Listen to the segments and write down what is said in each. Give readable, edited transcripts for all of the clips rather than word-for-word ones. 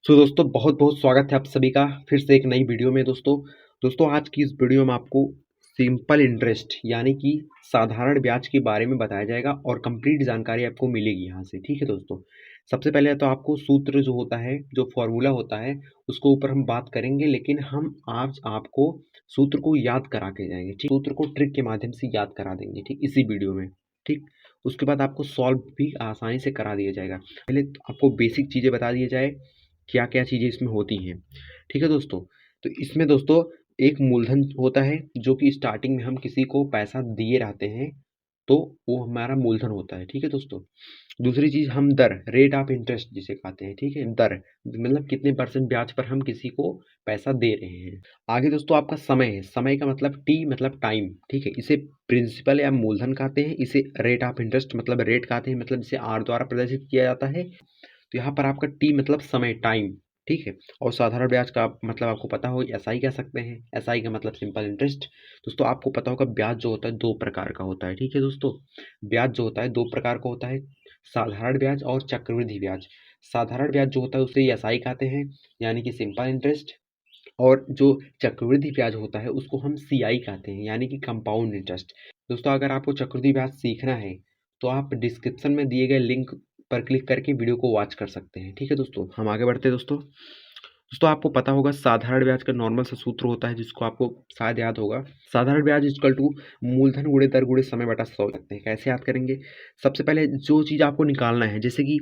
दोस्तों बहुत बहुत स्वागत है आप सभी का फिर से एक नई वीडियो में। दोस्तों आज की इस वीडियो में आपको सिंपल इंटरेस्ट यानी कि साधारण ब्याज के बारे में बताया जाएगा और कंप्लीट जानकारी आपको मिलेगी यहाँ से। ठीक है दोस्तों, सबसे पहले तो आपको सूत्र जो होता है, जो फॉर्मूला होता है, उसको ऊपर हम बात करेंगे, लेकिन हम आज आपको सूत्र को याद करा के जाएंगे। ठीक, सूत्र को ट्रिक के माध्यम से याद करा देंगे, ठीक, इसी वीडियो में। ठीक, उसके बाद आपको सॉल्व भी आसानी से करा दिया जाएगा। पहले तो आपको बेसिक चीज़ें बता दिया जाए, क्या क्या चीज़ें इसमें होती हैं। ठीक है दोस्तों, तो इसमें दोस्तों एक मूलधन होता है जो कि स्टार्टिंग में हम किसी को पैसा दिए रहते हैं, तो वो हमारा मूलधन होता है। ठीक है दोस्तों, दूसरी चीज़ हम दर, रेट ऑफ इंटरेस्ट जिसे कहते हैं। ठीक है, दर मतलब कितने परसेंट ब्याज पर हम किसी को पैसा दे रहे हैं। आगे दोस्तों आपका समय है, समय का मतलब टी मतलब टाइम। ठीक है, इसे प्रिंसिपल या मूलधन कहते हैं, इसे रेट ऑफ इंटरेस्ट मतलब रेट कहते हैं, मतलब जिसे आर द्वारा प्रदर्शित किया जाता है। तो यहाँ पर आपका टी मतलब समय, टाइम। ठीक है, और साधारण ब्याज का मतलब आपको पता हो, एसआई कह सकते हैं। एसआई का मतलब सिंपल इंटरेस्ट। दोस्तों आपको पता होगा ब्याज जो होता है दो प्रकार का होता है। ठीक है दोस्तों, ब्याज जो होता है दो प्रकार का होता है, साधारण ब्याज और चक्रवृद्धि ब्याज। साधारण ब्याज जो होता है उसे एसआई कहते हैं, यानी कि सिंपल इंटरेस्ट। और जो चक्रवृद्धि ब्याज होता है उसको हम सीआई कहते हैं, यानी कि कंपाउंड इंटरेस्ट। दोस्तों अगर आपको चक्रवृद्धि ब्याज सीखना है तो आप डिस्क्रिप्शन में दिए गए लिंक पर क्लिक करके वीडियो को वॉच कर सकते हैं। ठीक है दोस्तों, हम आगे बढ़ते हैं। दोस्तों आपको पता होगा साधारण ब्याज का नॉर्मल सा सूत्र होता है, जिसको आपको शायद याद होगा। साधारण ब्याज इक्वल टू मूलधन गुणे दर गुणे समय बटा 100 लगते हैं। कैसे याद करेंगे? सबसे पहले जो चीज़ आपको निकालना है, जैसे कि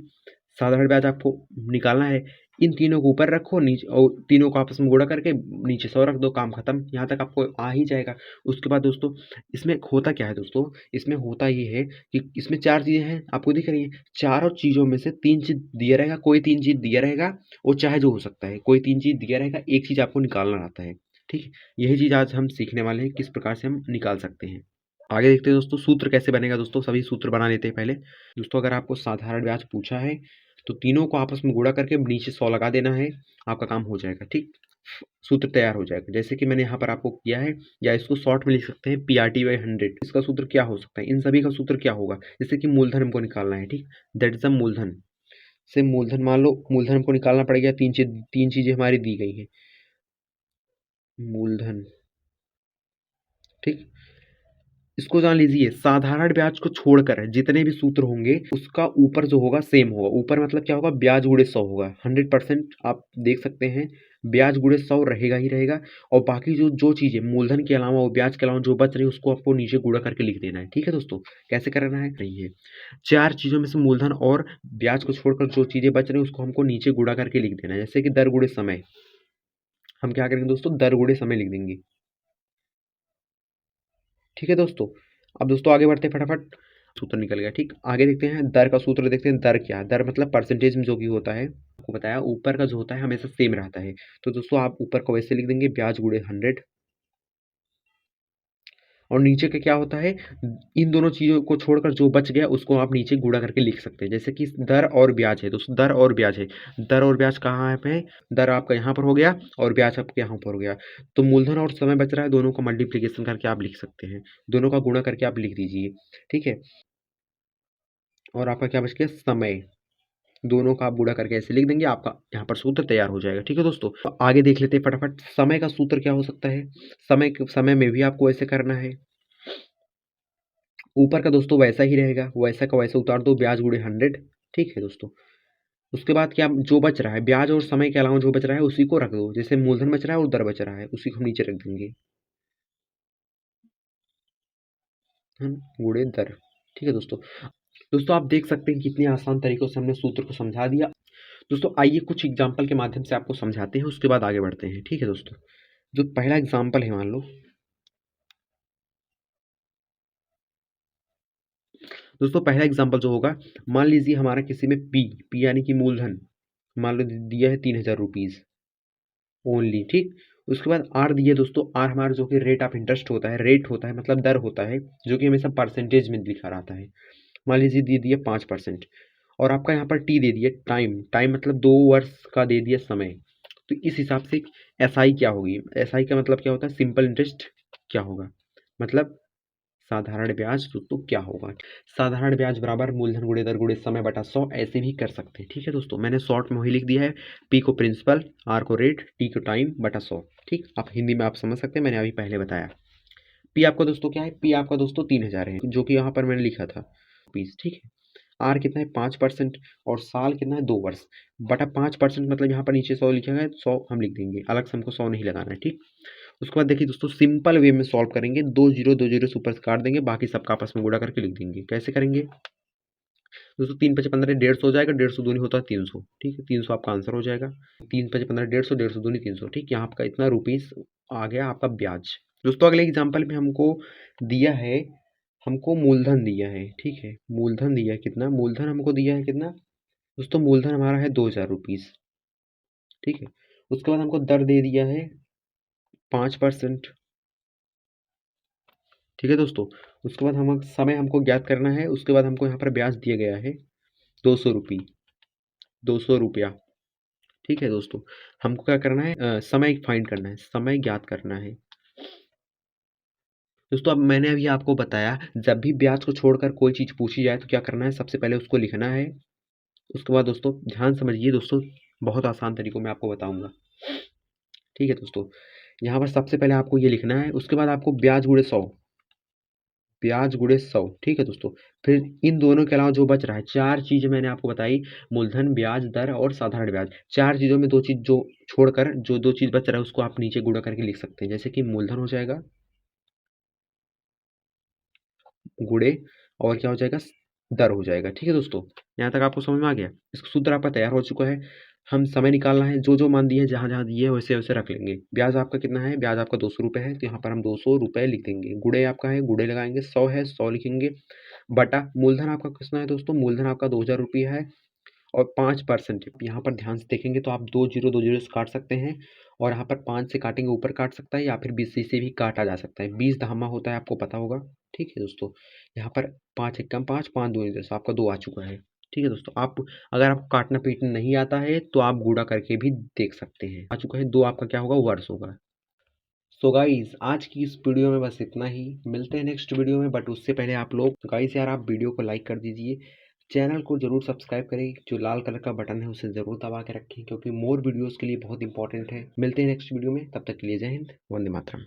साधारण ब्याज आपको निकालना है, इन तीनों को ऊपर रखो, नीचे और तीनों को आपस में गुणा करके नीचे 100 रख दो, काम खत्म। यहाँ तक आपको आ ही जाएगा। उसके बाद दोस्तों इसमें होता क्या है दोस्तों, इसमें होता ये है कि इसमें चार चीज़ें हैं, आपको दिख रही हैं। चारों चीज़ों में से तीन चीज़ दिया रहेगा, कोई तीन चीज़ दिया रहेगा, वो चाहे जो हो सकता है, कोई तीन चीज़ दिया रहेगा, एक चीज़ आपको निकालना आता है। ठीक है, यही चीज़ आज हम सीखने वाले हैं, किस प्रकार से हम निकाल सकते हैं। आगे देखते हैं दोस्तों सूत्र कैसे बनेगा। दोस्तों सभी सूत्र बना लेते हैं पहले। दोस्तों अगर आपको साधारण ब्याज पूछा है तो तीनों को आपस में गुणा करके नीचे 100 लगा देना है, आपका काम हो जाएगा। ठीक, सूत्र तैयार हो जाएगा, जैसे कि मैंने यहाँ पर आपको किया है। या इसको शॉर्ट में लिख सकते हैं PRT/100। इसका सूत्र क्या हो सकता है, इन सभी का सूत्र क्या होगा, जैसे कि मूलधन हमको निकालना है। ठीक, दैट इज अ मूलधन से मूलधन, मान लो मूलधन हमको निकालना पड़ेगा। तीन चीजें हमारी दी गई हैं। मूलधन, ठीक, इसको जान लीजिए, साधारण ब्याज को छोड़कर जितने भी सूत्र होंगे उसका ऊपर जो होगा सेम होगा। ऊपर मतलब क्या होगा, ब्याज गुणे 100 होगा। 100% आप देख सकते हैं, ब्याज गुणे 100 रहेगा ही रहेगा। और बाकी जो जो चीज़ें मूलधन के अलावा और ब्याज के अलावा जो बच रही है उसको आपको नीचे गुणा करके लिख देना है। ठीक है दोस्तों, कैसे करना है नहीं है, चार चीज़ों में से मूलधन और ब्याज को छोड़कर जो चीज़ें बच रही है उसको हमको नीचे गुणा करके लिख देना है। जैसे कि दर गुणे समय, हम क्या करेंगे दोस्तों, दर गुणे समय लिख देंगे। ठीक है दोस्तों, अब दोस्तों आगे बढ़ते हैं फटाफट। सूत्र निकल गया। ठीक, आगे देखते हैं दर का सूत्र। देखते हैं दर क्या है। दर मतलब परसेंटेज में जो भी होता है, आपको बताया ऊपर का जो होता है हमेशा सेम रहता है। तो दोस्तों आप ऊपर को वैसे लिख देंगे, ब्याज गुणे 100। और नीचे का क्या होता है, इन दोनों चीज़ों को छोड़कर जो बच गया उसको आप नीचे गुणा करके लिख सकते हैं। जैसे कि दर और ब्याज है दोस्तों, दर और ब्याज है। दर और ब्याज कहाँ पे है, दर आपका यहाँ पर हो गया और ब्याज आपके यहाँ पर हो गया। तो मूलधन और समय बच रहा है, दोनों का मल्टीप्लीकेशन करके आप लिख सकते हैं, दोनों का गुणा करके आप लिख दीजिए। ठीक है, और आपका क्या बच गया, समय। दोनों का आप गुणा करके ऐसे लिख देंगे, आपका यहाँ पर सूत्र तैयार हो जाएगा। ठीक है दोस्तों, तो आगे देख लेते हैं फटाफट। समय का सूत्र क्या हो सकता है, समय में भी आपको ऐसे करना है। ऊपर का दोस्तों वैसा ही रहेगा, वैसा का वैसा उतार दो, ब्याज गुणे 100। ठीक है दोस्तों, उसके बाद क्या, जो बच रहा है ब्याज और समय के अलावा जो बच रहा है उसी को रख दो। जैसे मूलधन बच रहा है और दर बच रहा है, उसी को हम नीचे रख देंगे, हम गुणे दर। ठीक है दोस्तों, दोस्तों आप देख सकते हैं कितनी आसान तरीकों से हमने सूत्र को समझा दिया। दोस्तों आइए कुछ एग्जाम्पल के माध्यम से आपको समझाते हैं, उसके बाद आगे बढ़ते हैं। ठीक है दोस्तों, जो पहला एग्जाम्पल है, मान लो दोस्तों, पहला एग्जाम्पल जो होगा, मान लीजिए हमारा किसी में पी यानी कि मूलधन मान लो दिया है 3000 रुपीज़ ओनली। ठीक, उसके बाद आर दिए दोस्तों। आर हमारा जो कि रेट ऑफ इंटरेस्ट होता है, रेट होता है मतलब दर होता है, जो कि हमेशा परसेंटेज में लिखा रहता है। मान लीजिए दे दिया 5%। और आपका यहाँ पर टी दे दिया, टाइम, टाइम मतलब 2 वर्ष का दे दिया समय। तो इस हिसाब से एस आई क्या होगी, एस आई का मतलब क्या होता है, सिंपल इंटरेस्ट क्या होगा, मतलब साधारण ब्याज दोस्तों क्या होगा? साधारण ब्याज बराबर मूलधन गुणे दर गुणे समय बटा 100 ऐसे भी कर सकते हैं। ठीक है दोस्तों, मैंने शॉर्ट में वही लिख दिया है, पी को प्रिंसिपल, आर को रेट, टी को टाइम बटा 100। ठीक, आप हिंदी में आप समझ सकते हैं, मैंने अभी पहले बताया। पी आपका दोस्तों क्या है? पी आपका दोस्तों 3000 है, जो कि यहाँ पर मैंने लिखा था रुपीज़। ठीक है, आर कितना है? 5%, और साल कितना है? 2 वर्ष बटा 5%, मतलब यहाँ पर नीचे 100 लिखा है, 100 हम लिख देंगे, अलग से हमको 100 नहीं लगाना है। ठीक, उसके बाद देखिए दोस्तों, सिंपल वे में सॉल्व करेंगे, दो जीरो से ऊपर से काट देंगे, बाकी सबका आपस में गुणा करके लिख देंगे। कैसे करेंगे दोस्तों? 3×5 = 15, 150 हो जाएगा, 150 दूनी होता है 300। ठीक है, 300 आपका आंसर हो जाएगा। 3×5 = 150, 150 दूनी 300। ठीक, यहाँ आपका इतना रुपीज़ आ गया आपका ब्याज। दोस्तों अगले एग्जाम्पल में हमको दिया है, हमको मूलधन दिया है। ठीक है, मूलधन दिया है कितना? मूलधन हमको दिया है कितना दोस्तों? मूलधन हमारा है 2000 रुपीज़। ठीक है, उसके बाद हमको दर दे दिया है 5%। ठीक है दोस्तों, उसके बाद हम समय हमको ज्ञात करना है। उसके बाद हमको यहाँ पर ब्याज दिया गया है 200 रुपये, 200 रुपया। ठीक है दोस्तों, हमको क्या करना है? समय फाइंड करना है, समय ज्ञात करना है। दोस्तों अब मैंने अभी आपको बताया, जब भी ब्याज को छोड़कर कोई चीज़ पूछी जाए तो क्या करना है? सबसे पहले उसको लिखना है। उसके बाद दोस्तों ध्यान समझिए दोस्तों, बहुत आसान तरीकों में आपको बताऊंगा। ठीक है दोस्तों, यहाँ पर सबसे पहले आपको ये लिखना है। उसके बाद आपको ब्याज गुणे 100, ब्याज गुणे 100। ठीक है दोस्तों, फिर इन दोनों के अलावा जो बच रहा है, चार चीज़ मैंने आपको बताई, मूलधन, ब्याज दर और साधारण ब्याज। चार चीज़ों में दो चीज़ जो छोड़कर जो दो चीज़ बच रहा है उसको आप नीचे गुणा करके लिख सकते हैं। जैसे कि मूलधन हो जाएगा गुणे, और क्या हो जाएगा? दर हो जाएगा। ठीक है दोस्तों, यहाँ तक आपको समझ में आ गया? इसका सूत्र आपका तैयार हो चुका है। हम समय निकालना है, जो जो मान दिए हैं, जहाँ जहाँ दिए है वैसे वैसे रख लेंगे। ब्याज आपका कितना है? ब्याज आपका 200 रुपये है, तो यहाँ पर हम 200 रुपये लिख देंगे। गुणे आपका है, गुणे लगाएंगे, 100 है, 100 लिखेंगे, बटा मूलधन आपका कितना है दोस्तों? मूलधन आपका 2000 रुपये है, और 5%। यहाँ पर ध्यान से देखेंगे तो आप दो जीरो से काट सकते हैं, और यहाँ पर 5 से काटेंगे ऊपर काट सकता है, या फिर 20 से भी काटा जा सकता है। 20 धामा होता है, आपको पता होगा। ठीक है दोस्तों, यहाँ पर 5 एकम 5, 5 दूनी 10, आपका 2 आ चुका है। ठीक है दोस्तों, आप अगर आपको काटना पीटना नहीं आता है तो आप गुणा करके भी देख सकते हैं। आ चुका है 2, आपका क्या होगा? वर्ष होगा। सो गाइज आज की इस वीडियो में बस इतना ही, मिलते हैं नेक्स्ट वीडियो में। बट उससे पहले आप लोग गाइज यार, आप वीडियो को लाइक कर दीजिए, चैनल को जरूर सब्सक्राइब करें, जो लाल कलर का बटन है उसे जरूर दबा के रखें, क्योंकि मोर वीडियोस के लिए बहुत इंपॉर्टेंट है। मिलते हैं नेक्स्ट वीडियो में, तब तक के लिए जय हिंद, वंदे मातरम।